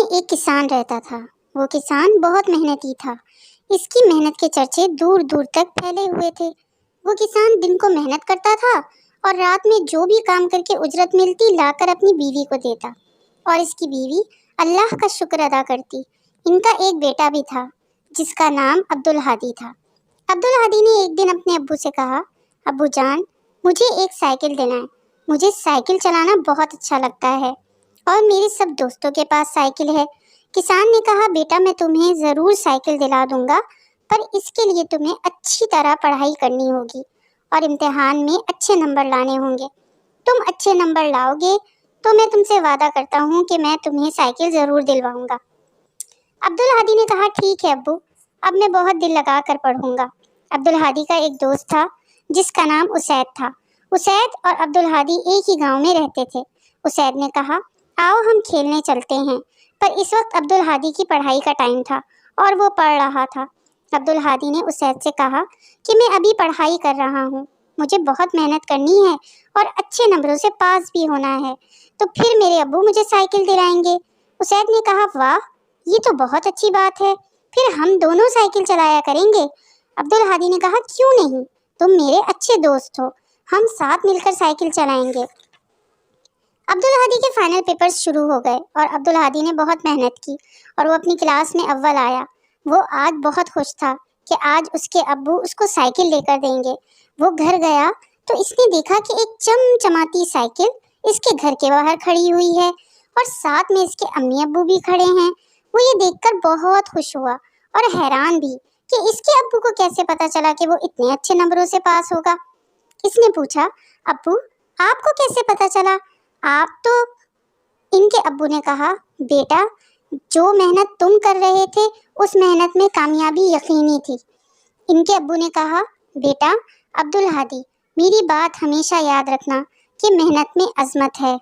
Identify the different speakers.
Speaker 1: ایک کسان رہتا تھا۔ وہ کسان بہت محنتی تھا۔ اس کی محنت کے چرچے دور دور تک پھیلے ہوئے تھے۔ وہ کسان دن کو محنت کرتا تھا اور رات میں جو بھی کام کر کے اجرت ملتی لا کر اپنی بیوی کو دیتا، اور اس کی بیوی اللہ کا شکر ادا کرتی۔ ان کا ایک بیٹا بھی تھا جس کا نام عبدالہادی تھا۔ عبدالہادی نے ایک دن اپنے ابو سے کہا، ابو جان، مجھے ایک سائیکل دینا ہے۔ مجھے سائیکل چلانا بہت اچھا لگتا ہے اور میرے سب دوستوں کے پاس سائیکل ہے۔ کسان نے کہا، بیٹا میں تمہیں ضرور سائیکل دلا دوں گا، پر اس کے لیے تمہیں اچھی طرح پڑھائی کرنی ہوگی اور امتحان میں اچھے نمبر لانے ہوں گے۔ تم اچھے نمبر لاؤ گے تو میں تم سے وعدہ کرتا ہوں کہ میں تمہیں سائیکل ضرور دلواؤں گا۔ عبدالہادی نے کہا، ٹھیک ہے ابو، اب میں بہت دل لگا کر پڑھوں گا۔ عبدالہادی کا ایک دوست تھا جس کا نام اسید تھا۔ اسید اور عبدالہادی ایک ہی گاؤں میں رہتے تھے۔ اسید نے کہا، آؤ ہم کھیلنے چلتے ہیں، پر اس وقت عبدالہادی کی پڑھائی کا ٹائم تھا اور وہ پڑھ رہا تھا۔ عبدالہادی نے اسید سے کہا کہ میں ابھی پڑھائی کر رہا ہوں، مجھے بہت محنت کرنی ہے اور اچھے نمبروں سے پاس بھی ہونا ہے، تو پھر میرے ابو مجھے سائیکل دلائیں گے۔ اسید نے کہا، واہ، یہ تو بہت اچھی بات ہے، پھر ہم دونوں سائیکل چلایا کریں گے۔ عبدالہادی نے کہا، کیوں نہیں، تم میرے اچھے دوست ہو، ہم ساتھ مل کر سائیکل چلائیں گے۔ عبدالہادی کے فائنل پیپرز شروع ہو گئے اور عبدالہادی نے بہت محنت کی اور وہ اپنی کلاس میں اول آیا۔ وہ آج بہت خوش تھا کہ آج اس کے ابو اس کو سائیکل لے کر دیں گے۔ وہ گھر گیا تو اس نے دیکھا کہ ایک چمچماتی سائیکل اس کے گھر کے باہر کھڑی ہوئی ہے اور ساتھ میں اس کے امی ابو بھی کھڑے ہیں۔ وہ یہ دیکھ کر بہت خوش ہوا اور حیران بھی کہ اس کے ابو کو کیسے پتا چلا کہ وہ اتنے اچھے نمبروں سے پاس ہوگا۔ اس نے پوچھا، ابو، آپ کو کیسے پتا چلا؟ ان کے ابو نے کہا، بیٹا، جو محنت تم کر رہے تھے اس محنت میں کامیابی یقینی تھی۔ ان کے ابو نے کہا، بیٹا عبدالہادی، میری بات ہمیشہ یاد رکھنا کہ محنت میں عظمت ہے۔